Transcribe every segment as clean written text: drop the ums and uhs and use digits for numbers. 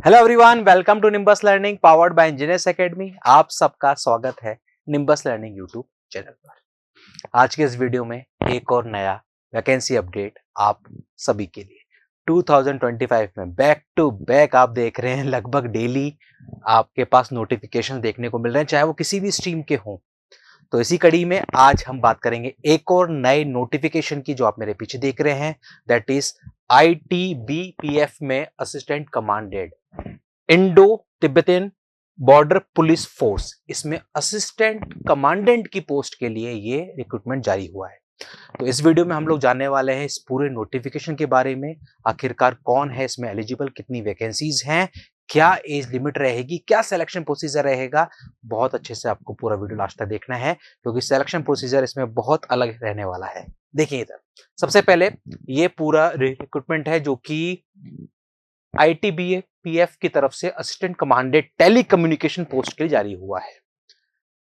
Hello everyone, welcome to Nimbus learning powered by engineers academy. आप सबका स्वागत है निम्बस लर्निंग यूट्यूब चैनल पर। आज के इस वीडियो में एक और नया वैकेंसी अपडेट आप सभी के लिए 2025 में बैक टू बैक आप देख रहे हैं। लगभग डेली आपके पास नोटिफिकेशन देखने को मिल रहे हैं, चाहे वो किसी भी स्ट्रीम के हों। तो इसी कड़ी में आज हम बात करेंगे एक और नए नोटिफिकेशन की, जो आप मेरे पीछे देख रहे हैं, दैट इज ITBPF में assistant commandant Indo Tibetan border police force. इसमें असिस्टेंट कमांडेंट की पोस्ट के लिए ये रिक्रूटमेंट जारी हुआ है। तो इस वीडियो में हम लोग जानने वाले हैं इस पूरे नोटिफिकेशन के बारे में। आखिरकार कौन है इसमें एलिजिबल, कितनी वैकेंसीज हैं, क्या एज लिमिट रहेगी, क्या सिलेक्शन प्रोसीजर रहेगा। बहुत अच्छे से आपको पूरा वीडियो लास्ट तक देखना है, क्योंकि सिलेक्शन प्रोसीजर इसमें बहुत अलग रहने वाला है। देखिए इधर, सबसे पहले ये पूरा रिक्रूटमेंट है जो कि ITBPF की तरफ से assistant commandant telecommunication post के लिए जारी हुआ है।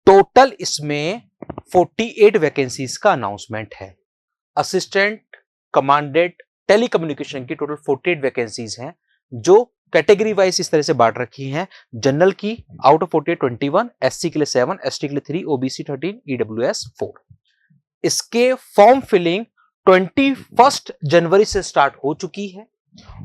टोटल इसमें 48 वैकेंसीज का अनाउंसमेंट है। असिस्टेंट कमांडेंट टेली कम्युनिकेशन की टोटल 48 वैकेंसीज हैं, जो कैटेगरी वाइज इस तरह से बांट रखी हैं। जनरल की आउट ऑफ 48 21, SC के लिए 7, ST के लिए 3, OBC 13, EWS 4। इसके फॉर्म फिलिंग 21 जनवरी से स्टार्ट हो चुकी है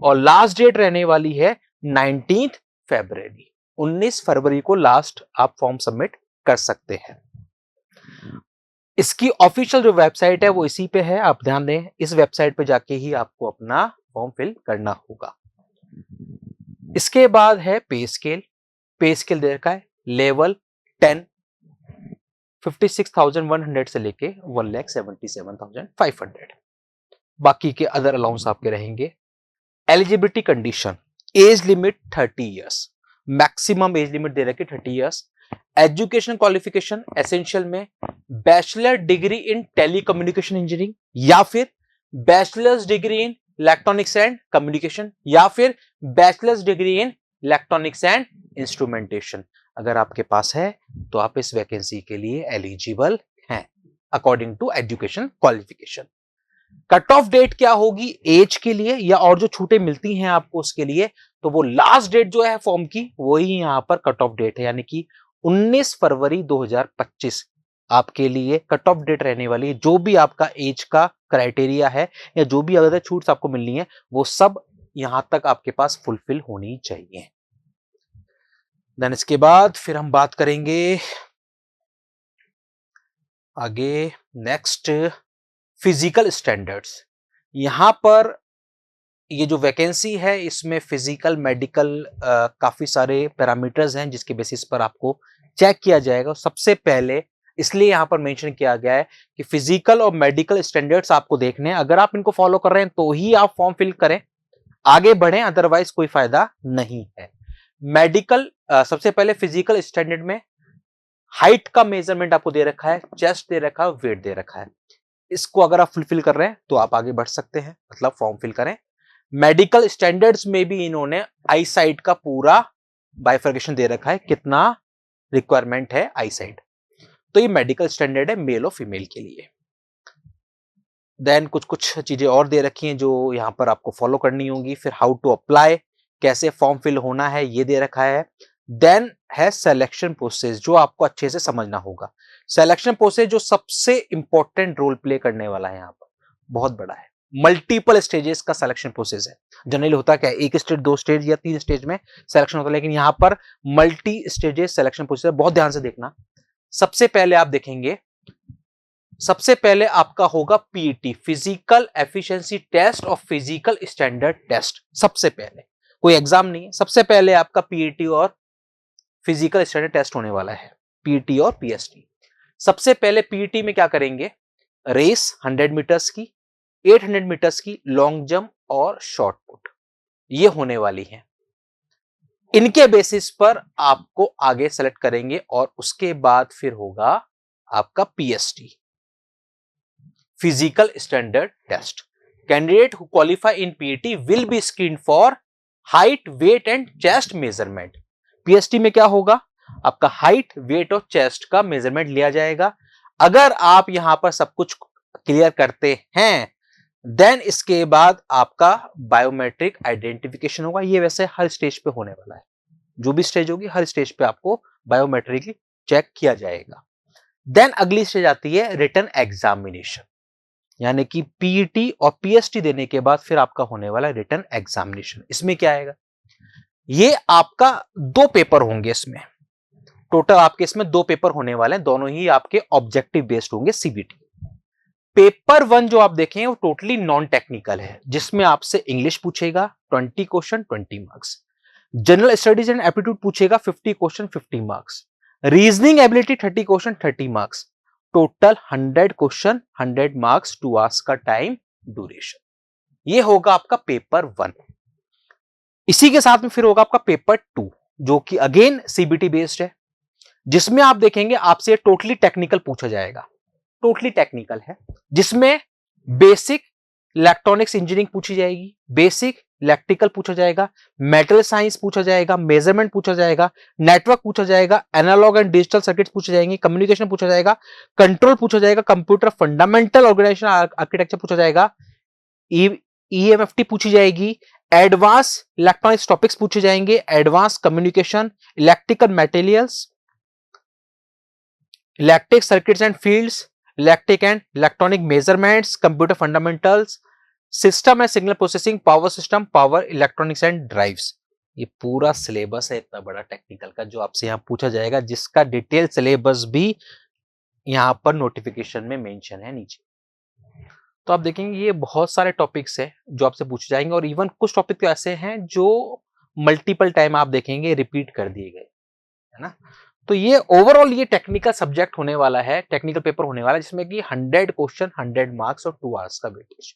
और लास्ट डेट रहने वाली है 19 फरवरी। 19 फरवरी को लास्ट आप फॉर्म सबमिट कर सकते हैं। इसकी ऑफिशियल जो वेबसाइट है वो इसी पे है, आप ध्यान दें। इस वेबसाइट पे जाके ही आपको अपना फॉर्म फिल करना होगा। इसके बाद है पे स्केल। पे स्केल दे रखा है लेवल 10, 56,100 से लेके 1,77,500। बाकी के अदर अलाउंस आपके रहेंगे। Eligibility condition, age limit 30 years, maximum age limit दे रखी 30 इयर्स। एजुकेशन क्वालिफिकेशन एसेंशियल में bachelor degree in telecommunication engineering, या फिर bachelor's degree in electronics and communication, या फिर bachelor's degree in electronics and instrumentation. अगर आपके पास है तो आप इस वैकेंसी के लिए एलिजिबल हैं according to education qualification. Cut off date क्या होगी एज के लिए, या और जो छूटें मिलती हैं आपको उसके लिए, तो वो लास्ट डेट जो है फॉर्म की वही यहां पर कट ऑफ डेट है, यानी कि 19 फरवरी 2025 आपके लिए कट ऑफ डेट रहने वाली है। जो भी आपका एज का क्राइटेरिया है या जो भी अदर छूट आपको मिलनी है, वो सब यहां तक आपके पास फुलफिल होनी चाहिए। देन इसके बाद फिर हम बात करेंगे आगे नेक्स्ट फिजिकल स्टैंडर्ड्स। यहां पर ये जो वैकेंसी है इसमें फिजिकल मेडिकल काफी सारे पैरामीटर्स हैं जिसके बेसिस पर आपको चेक किया जाएगा। सबसे पहले इसलिए यहां पर मेंशन किया गया है कि फिजिकल और मेडिकल स्टैंडर्ड्स आपको देखने हैं। अगर आप इनको फॉलो कर रहे हैं तो ही आप फॉर्म फिल करें, आगे बढ़ें, अदरवाइज कोई फायदा नहीं है। मेडिकल सबसे पहले फिजिकल स्टैंडर्ड में हाइट का मेजरमेंट आपको दे रखा है, चेस्ट दे रखा है, वेट दे रखा है। इसको अगर आप फुलफिल कर रहे हैं तो आप आगे बढ़ सकते हैं, मतलब फॉर्म फिल करें। मेडिकल स्टैंडर्ड्स में भी इन्होंने आई साइट का पूरा बाइफर्केशन दे रखा है, कितना रिक्वायरमेंट है आई साइट। तो ये मेडिकल स्टैंडर्ड है मेल और फीमेल के लिए। देन कुछ कुछ चीजें और दे रखी हैं जो यहां पर आपको फॉलो करनी होगी। फिर हाउ टू अप्लाई, कैसे फॉर्म फिल होना है, ये दे रखा है। देन है सिलेक्शन प्रोसेस, जो आपको अच्छे से समझना होगा। सिलेक्शन प्रोसेस जो सबसे इंपॉर्टेंट रोल प्ले करने वाला है, यहाँ पर बहुत बड़ा है। मल्टीपल स्टेजेस का सिलेक्शन प्रोसेस है। जनरली होता क्या है, एक स्टेज, 2 स्टेज या 3 स्टेज में सिलेक्शन होता है, लेकिन यहां पर मल्टी स्टेजेस सिलेक्शन प्रोसेस। बहुत ध्यान से देखना। सबसे पहले आप देखेंगे, सबसे पहले आपका होगा पीईटी, फिजिकल एफिशिएंसी टेस्ट और फिजिकल स्टैंडर्ड टेस्ट। सबसे पहले कोई एग्जाम नहीं है, सबसे पहले आपका पीईटी और फिजिकल स्टैंडर्ड टेस्ट होने वाला है, पीईटी और पीएसटी। सबसे पहले पीईटी में क्या करेंगे, रेस 100 मीटर्स की, 800 मीटर्स की, लॉन्ग जंप और शॉर्ट पुट, ये होने वाली है। इनके बेसिस पर आपको आगे सेलेक्ट करेंगे और उसके बाद फिर होगा आपका PST, physical standard test. Candidate who qualify in PET will be screen for height, weight and chest measurement. PST में क्या होगा, आपका हाइट, वेट और चेस्ट का मेजरमेंट लिया जाएगा। अगर आप यहां पर सब कुछ क्लियर करते हैं देन इसके बाद आपका बायोमेट्रिक आइडेंटिफिकेशन होगा। ये वैसे हर स्टेज पे होने वाला है, जो भी स्टेज होगी हर स्टेज पे आपको बायोमेट्रिकली चेक किया जाएगा। देन अगली स्टेज आती है रिटन एग्जामिनेशन, यानी कि पीईटी और पीएसटी देने के बाद फिर आपका होने वाला रिटन एग्जामिनेशन। इसमें क्या आएगा, ये आपका 2 पेपर होंगे इसमें, टोटल आपके इसमें 2 पेपर होने वाले हैं, दोनों ही आपके ऑब्जेक्टिव बेस्ड होंगे सीबीटी। पेपर 1 जो आप देखें वो टोटली नॉन टेक्निकल है, जिसमें आपसे इंग्लिश पूछेगा 20 question 20 marks, general studies and aptitude पूछेगा 50 question 50 marks, reasoning ability 30 question 30 marks, total 100 question 100 marks, 2 hours का टाइम ड्यूरेशन। ये होगा आपका पेपर 1। इसी के साथ में फिर होगा आपका पेपर 2 जो कि अगेन सीबीटी बेस्ड है, जिसमें आप देखेंगे आपसे टोटली टेक्निकल पूछा जाएगा, टोटली टेक्निकल है, जिसमें बेसिक इलेक्ट्रॉनिक्स इंजीनियरिंग पूछी जाएगी, बेसिक इलेक्ट्रिकल पूछा जाएगा, मेटल साइंस पूछा जाएगा, मेजरमेंट पूछा जाएगा, नेटवर्क पूछा जाएगा, एनालॉग एंड डिजिटल सर्किट्स पूछे जाएंगे, कम्युनिकेशन पूछा जाएगा, कंट्रोल पूछा जाएगा, कंप्यूटर फंडामेंटल ऑर्गेनाइजेशन आर्किटेक्चर पूछा जाएगा, ईएमएफटी पूछी जाएगी, एडवांस इलेक्ट्रॉनिक्स टॉपिक्स पूछे जाएंगे, advance communication, electrical materials, electric circuits and fields, electric and electronic measurements, computer fundamentals, system and signal processing, power system, power electronics and drives. ये पूरा syllabus है इतना बड़ा टेक्निकल का जो आपसे यहां पूछा जाएगा, जिसका डिटेल सिलेबस भी यहां पर नोटिफिकेशन में मेंशन है नीचे। तो आप देखेंगे ये बहुत सारे टॉपिक्स है जो आपसे पूछे जाएंगे, और इवन कुछ टॉपिक तो ऐसे हैं जो मल्टीपल टाइम आप देखेंगे रिपीट कर दिए गए, है ना। तो ये ओवरऑल ये टेक्निकल सब्जेक्ट होने वाला है, टेक्निकल पेपर होने वाला है, जिसमें कि 100 क्वेश्चन 100 मार्क्स और 2 आवर्स का वेटेज।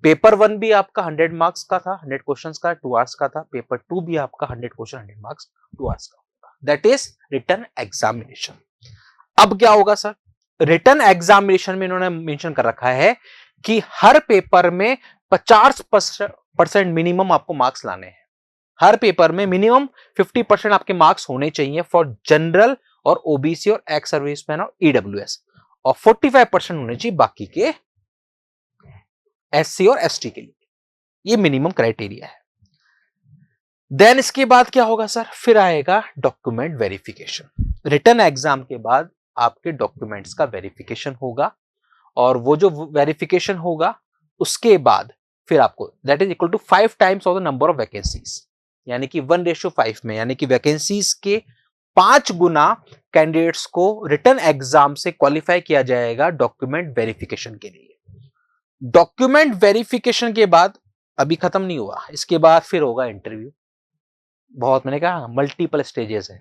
पेपर 1 भी आपका 100 मार्क्स का था, 100 क्वेश्चंस का 2 आवर्स का था। पेपर 2 भी आपका 100 क्वेश्चन 100 मार्क्स 2 आवर्स का होगा, दैट इज रिटन एग्जामिनेशन। अब क्या होगा सर, रिटन एग्जामिनेशन में इन्होंने मेंशन कर रखा है कि हर पेपर में 50% मिनिमम आपको मार्क्स लाने हैं। हर पेपर में मिनिमम 50% आपके मार्क्स होने चाहिए फॉर जनरल और ओबीसी और एक्स सर्विसमैन और ईडब्ल्यूएस, और 45% होने चाहिए बाकी के एससी और एसटी के लिए। ये मिनिमम क्राइटेरिया है। देन इसके बाद क्या होगा सर, फिर आएगा डॉक्यूमेंट वेरिफिकेशन। रिटन एग्जाम के बाद आपके डॉक्यूमेंट्स का वेरिफिकेशन होगा, और वो जो वेरिफिकेशन होगा उसके बाद फिर आपको that is equal to 5 times of the number of vacancies, यानी कि 1:5 में, यानी कि वैकेंसीज के 5 गुना कैंडिडेट्स को रिटन एग्जाम से क्वालिफाई किया जाएगा डॉक्यूमेंट वेरिफिकेशन के लिए। डॉक्यूमेंट वेरिफिकेशन के बाद अभी खत्म नहीं हुआ, इसके बाद फिर होगा इंटरव्यू। बहुत, मैंने कहा मल्टीपल स्टेजेस है,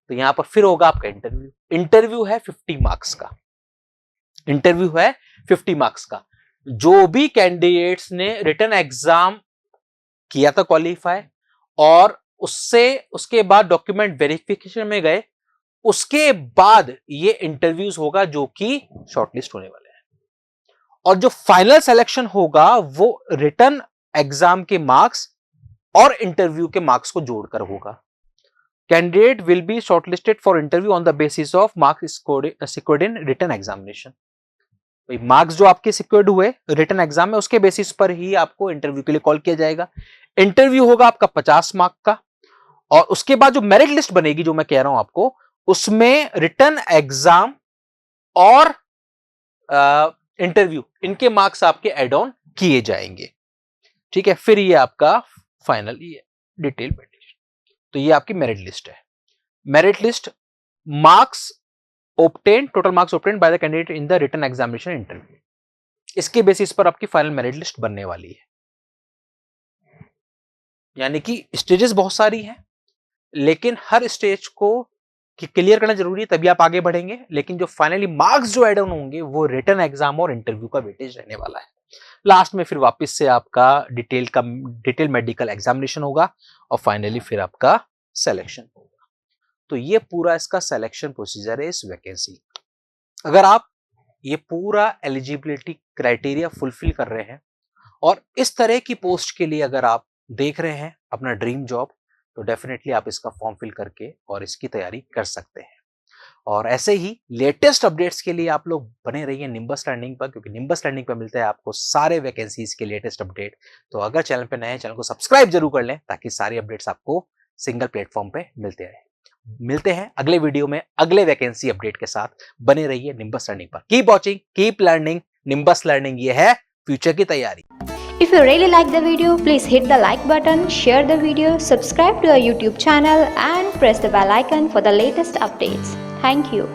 तो यहां पर फिर होगा आपका इंटरव्यू। इंटरव्यू है 50 मार्क्स का, इंटरव्यू है 50 मार्क्स का। जो भी कैंडिडेट्स ने रिटन एग्जाम किया था क्वालिफाई, और उससे उसके बाद डॉक्यूमेंट वेरिफिकेशन में गए, उसके बाद ये इंटरव्यूज होगा जो कि शॉर्टलिस्ट होने वाले हैं, और जो फाइनल सिलेक्शन होगा वो रिटन एग्जाम के मार्क्स और इंटरव्यू के मार्क्स को जोड़कर होगा। Candidate will be shortlisted for interview on the basis of marks secured in written examination. Marks जो आपके सिक्योर्ड हुए रिटन एग्जाम में, उसके बेसिस पर ही आपको इंटरव्यू के लिए कॉल किया जाएगा। इंटरव्यू होगा आपका 50 मार्क का, और उसके बाद जो मेरिट लिस्ट बनेगी, जो मैं कह रहा हूं आपको, उसमें रिटन एग्जाम और इंटरव्यू, इनके मार्क्स आपके एड ऑन किए जाएंगे। ठीक है, फिर ये आपका फाइनल ये डिटेल मेरिट लिस्ट। तो ये आपकी मेरिट लिस्ट है। Merit list, marks obtained, total marks obtained by the candidate in the written examination interview, इसके बेसिस पर आपकी फाइनल मेरिट लिस्ट बनने वाली है। यानी कि स्टेजेस बहुत सारी हैं, लेकिन हर स्टेज को क्लियर करना जरूरी है, तभी आप आगे बढ़ेंगे। लेकिन जो फाइनली मार्क्स जो एड ऑन होंगे वो रिटन एग्जाम और इंटरव्यू का वेटेज रहने वाला है। लास्ट में फिर वापस से आपका डिटेल मेडिकल एग्जामिनेशन होगा, और फाइनली फिर आपका सिलेक्शन होगा। तो ये पूरा इसका सिलेक्शन प्रोसीजर है इस वैकेंसी। अगर आप ये पूरा एलिजिबिलिटी क्राइटेरिया फुलफिल कर रहे हैं, और इस तरह की पोस्ट के लिए अगर आप देख रहे हैं अपना ड्रीम जॉब, तो डेफिनेटली आप इसका फॉर्म फिल करके और इसकी तैयारी कर सकते हैं। और ऐसे ही लेटेस्ट अपडेट्स के लिए आप लोग बने रहिए निम्बस लर्निंग पर, क्योंकि निम्बस लर्निंग पर मिलते हैं आपको सारे वैकेंसीज के लेटेस्ट अपडेट। तो अगर चैनल पे नए हैं, चैनल को सब्सक्राइब जरूर कर लें ताकि सारी अपडेट्स आपको सिंगल प्लेटफॉर्म पे मिलते रहे। मिलते हैं अगले वीडियो में अगले वैकेंसी अपडेट के साथ। बने रहिए निम्बस लर्निंग पर। Keep watching, keep learning. Nimbus learning ये है फ्यूचर की तैयारी। If you really like the video, please hit the like button, share the video, subscribe to our YouTube channel and press the bell icon for the latest updates. Thank you.